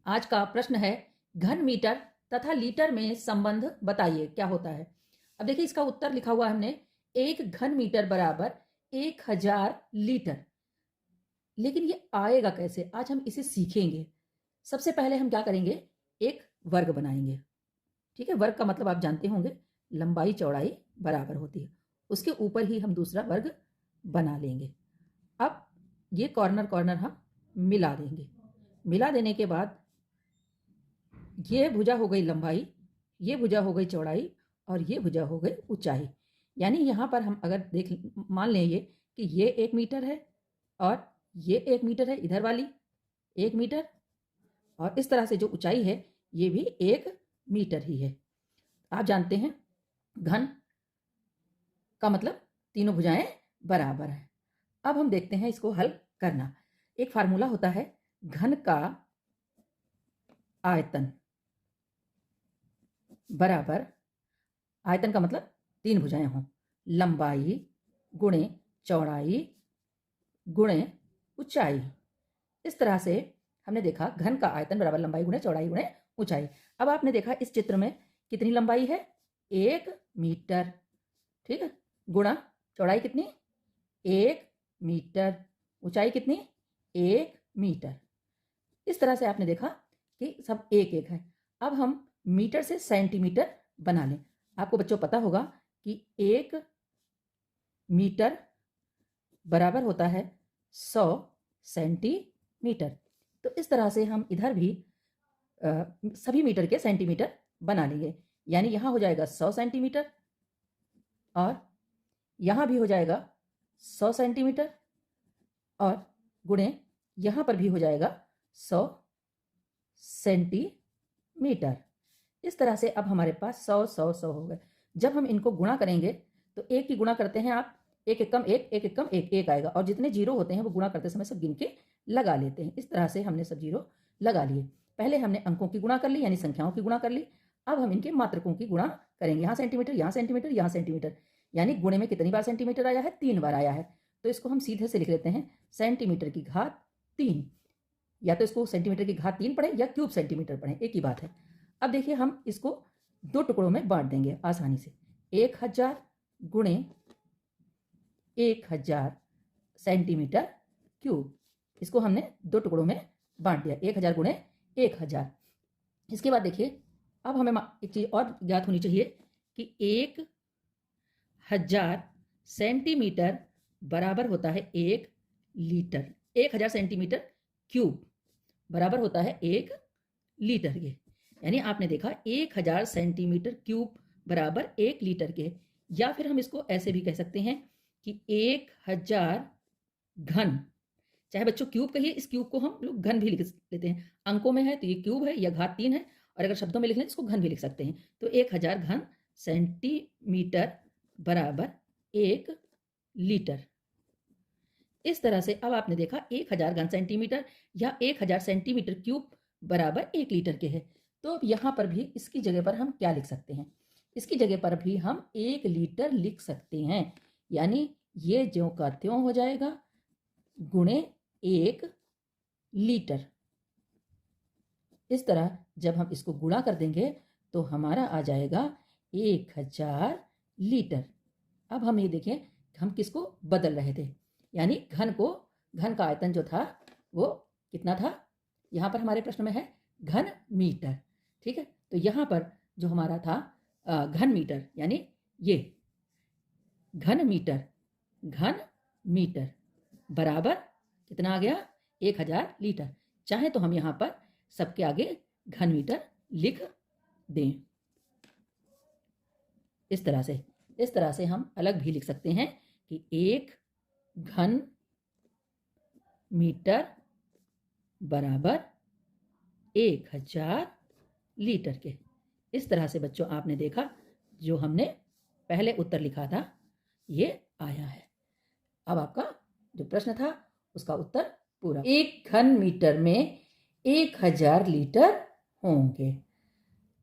आज का प्रश्न है घन मीटर तथा लीटर में संबंध बताइए, क्या होता है। अब देखिए इसका उत्तर लिखा हुआ है हमने, 1 घन मीटर बराबर 1000 लीटर। लेकिन ये आएगा कैसे, आज हम इसे सीखेंगे। सबसे पहले हम क्या करेंगे, एक वर्ग बनाएंगे। ठीक है, वर्ग का मतलब आप जानते होंगे, लंबाई चौड़ाई बराबर होती है। उसके ऊपर ही हम दूसरा वर्ग बना लेंगे। अब ये कॉर्नर कॉर्नर हम मिला देंगे। मिला देने के बाद ये भुजा हो गई लंबाई, ये भुजा हो गई चौड़ाई और ये भुजा हो गई ऊंचाई। यानी यहाँ पर हम अगर मान लें ये कि ये 1 मीटर है और ये 1 मीटर है, इधर वाली 1 मीटर, और इस तरह से जो ऊंचाई है ये भी 1 मीटर ही है। आप जानते हैं घन का मतलब तीनों भुजाएं बराबर हैं। अब हम देखते हैं इसको हल करना। एक फार्मूला होता है घन का आयतन बराबर, आयतन का मतलब 3 भुजाएं हों, लंबाई गुणे चौड़ाई गुणे ऊंचाई। इस तरह से हमने देखा घन का आयतन बराबर लंबाई गुणे चौड़ाई गुणे ऊंचाई। अब आपने देखा इस चित्र में कितनी लंबाई है, 1 मीटर, ठीक है, गुणा चौड़ाई कितनी, 1 मीटर, ऊंचाई कितनी, 1 मीटर। इस तरह से आपने देखा कि सब एक एक है। अब हम मीटर से सेंटीमीटर बना लें। आपको बच्चों पता होगा कि 1 मीटर बराबर होता है 100 सेंटीमीटर। तो इस तरह से हम इधर भी सभी मीटर के सेंटीमीटर बना लेंगे। यानी यहाँ हो जाएगा 100 सेंटीमीटर और यहाँ भी हो जाएगा 100 सेंटीमीटर और गुणे यहाँ पर भी हो जाएगा 100 सेंटीमीटर। इस तरह से अब हमारे पास 100 100 100 हो गए। जब हम इनको गुणा करेंगे तो एक की गुणा करते हैं आप, एक एक कम एक, एक एक कम एक, एक आएगा और जितने जीरो होते हैं वो गुणा करते समय सब गिन के लगा लेते हैं। इस तरह से हमने सब जीरो लगा लिए। पहले हमने अंकों की गुणा कर ली, यानी संख्याओं की गुणा कर ली। अब हम इनके मात्रकों की गुणा करेंगे। यहाँ सेंटीमीटर, यहाँ सेंटीमीटर, यहाँ सेंटीमीटर, यानी गुणे में कितनी बार सेंटीमीटर आया है, 3 बार आया है। तो इसको हम सीधे से लिख लेते हैं सेंटीमीटर की घात 3, या तो इसको सेंटीमीटर की घात 3 पढ़े या क्यूब सेंटीमीटर पढ़े, एक ही बात है। अब देखिए हम इसको 2 टुकड़ों में बांट देंगे आसानी से। 1000 गुणे 1000 सेंटीमीटर क्यूब, इसको हमने 2 टुकड़ों में बांट दिया, 1000 गुणे 1000। इसके बाद देखिए अब हमें एक चीज और ज्ञात होनी चाहिए कि 1000 सेंटीमीटर बराबर होता है 1 लीटर। 1000 सेंटीमीटर क्यूब बराबर होता है 1 लीटर के। यानी आपने देखा 1000 सेंटीमीटर क्यूब बराबर 1 लीटर के। या फिर हम इसको ऐसे भी कह सकते हैं कि 1000 घन, चाहे बच्चों क्यूब कहिए, इस क्यूब को हम लोग घन भी लिख लेते हैं। अंकों में है तो ये क्यूब है या घात 3 है, और अगर शब्दों में लिख लें तो इसको घन भी लिख सकते हैं। तो 1000 घन सेंटीमीटर बराबर 1 लीटर। इस तरह से अब आपने देखा 1000 घन सेंटीमीटर या 1000 सेंटीमीटर क्यूब बराबर 1 लीटर के है। तो अब यहाँ पर भी इसकी जगह पर हम क्या लिख सकते हैं, इसकी जगह पर भी हम 1 लीटर लिख सकते हैं। यानी ये ज्यों का त्यों हो जाएगा गुणे 1 लीटर। इस तरह जब हम इसको गुणा कर देंगे तो हमारा आ जाएगा 1000 लीटर। अब हम ये देखें हम किसको बदल रहे थे, यानी घन को, घन का आयतन जो था वो कितना था, यहाँ पर हमारे प्रश्न में है घन मीटर, ठीक है। तो यहाँ पर जो हमारा था घन मीटर, यानी ये घन मीटर, घन मीटर बराबर कितना आ गया, 1000 लीटर। चाहे तो हम यहाँ पर सबके आगे घन मीटर लिख दें। इस तरह से हम अलग भी लिख सकते हैं कि 1 घन मीटर बराबर 1000 लीटर के। इस तरह से बच्चों आपने देखा जो हमने पहले उत्तर लिखा था ये आया है। अब आपका जो प्रश्न था उसका उत्तर पूरा, 1 घन मीटर में 1000 लीटर होंगे।